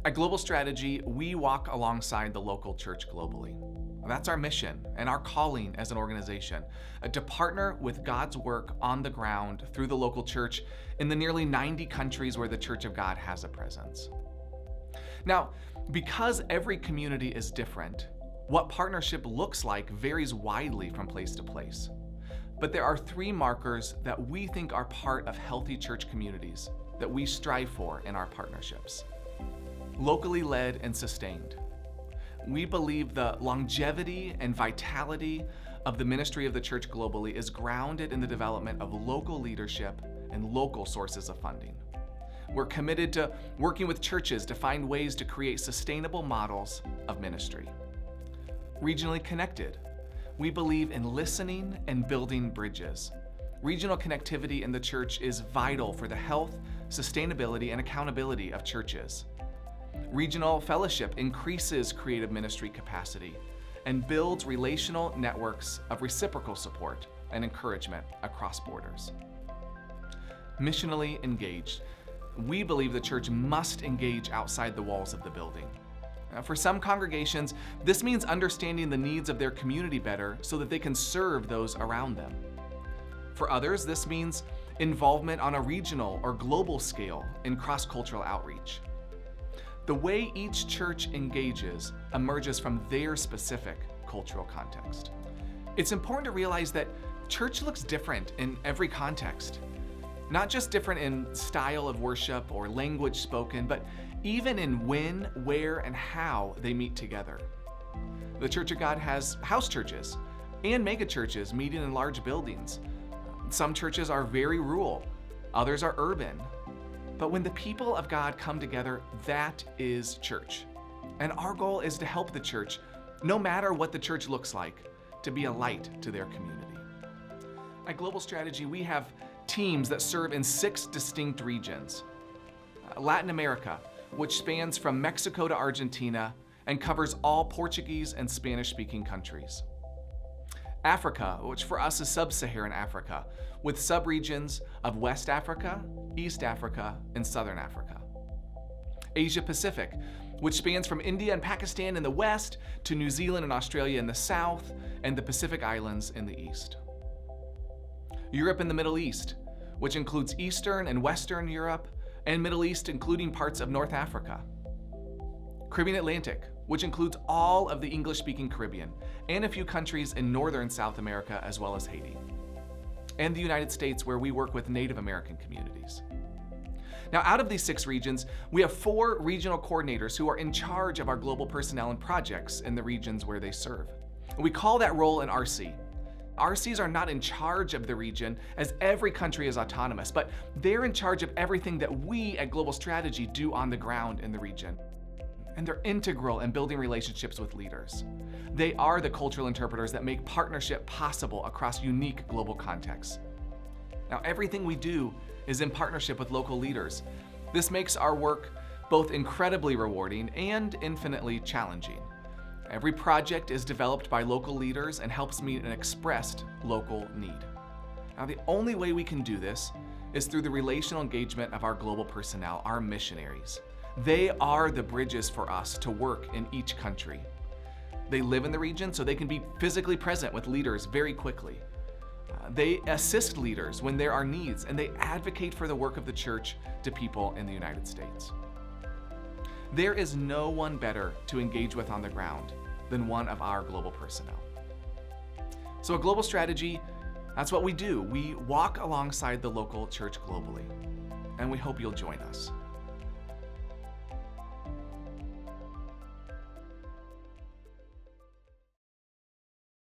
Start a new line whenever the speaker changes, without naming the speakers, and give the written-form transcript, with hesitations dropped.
At Global Strategy, we walk alongside the local church globally. That's our mission and our calling as an organization, to partner with God's work on the ground through the local church in the nearly 90 countries where the Church of God has a presence. Now, because every community is different, what partnership looks like varies widely from place to place. But there are three markers that we think are part of healthy church communities that we strive for in our partnerships. Locally led and sustained. We believe the longevity and vitality of the ministry of the church globally is grounded in the development of local leadership and local sources of funding. We're committed to working with churches to find ways to create sustainable models of ministry. Regionally connected. We believe in listening and building bridges. Regional connectivity in the church is vital for the health, sustainability, and accountability of churches. Regional fellowship increases creative ministry capacity and builds relational networks of reciprocal support and encouragement across borders. Missionally engaged. We believe the church must engage outside the walls of the building. For some congregations, this means understanding the needs of their community better so that they can serve those around them. For others, this means involvement on a regional or global scale in cross-cultural outreach. The way each church engages emerges from their specific cultural context. It's important to realize that church looks different in every context. Not just different in style of worship or language spoken, but even in when, where, and how they meet together. The Church of God has house churches and mega churches meeting in large buildings. Some churches are very rural, others are urban. But when the people of God come together, that is church. And our goal is to help the church, no matter what the church looks like, to be a light to their community. At Global Strategy, we have teams that serve in 6 distinct regions. Latin America, which spans from Mexico to Argentina and covers all Portuguese and Spanish-speaking countries. Africa, which for us is Sub-Saharan Africa, with subregions of West Africa, East Africa, and Southern Africa. Asia Pacific, which spans from India and Pakistan in the west to New Zealand and Australia in the south, and the Pacific Islands in the east. Europe and the Middle East, which includes Eastern and Western Europe, and Middle East including parts of North Africa. Caribbean Atlantic, which includes all of the English-speaking Caribbean, and a few countries in Northern South America as well as Haiti. And the United States, where we work with Native American communities. Now, out of these 6 regions, we have 4 regional coordinators who are in charge of our global personnel and projects in the regions where they serve. We call that role an RC. RCs are not in charge of the region, as every country is autonomous, but they're in charge of everything that we at Global Strategy do on the ground in the region. And they're integral in building relationships with leaders. They are the cultural interpreters that make partnership possible across unique global contexts. Now, everything we do is in partnership with local leaders. This makes our work both incredibly rewarding and infinitely challenging. Every project is developed by local leaders and helps meet an expressed local need. Now, the only way we can do this is through the relational engagement of our global personnel, our missionaries. They are the bridges for us to work in each country. They live in the region so they can be physically present with leaders very quickly. They assist leaders when there are needs, and they advocate for the work of the church to people in the United States. There is no one better to engage with on the ground than one of our global personnel. So at Global Strategy, that's what we do. We walk alongside the local church globally, and we hope you'll join us.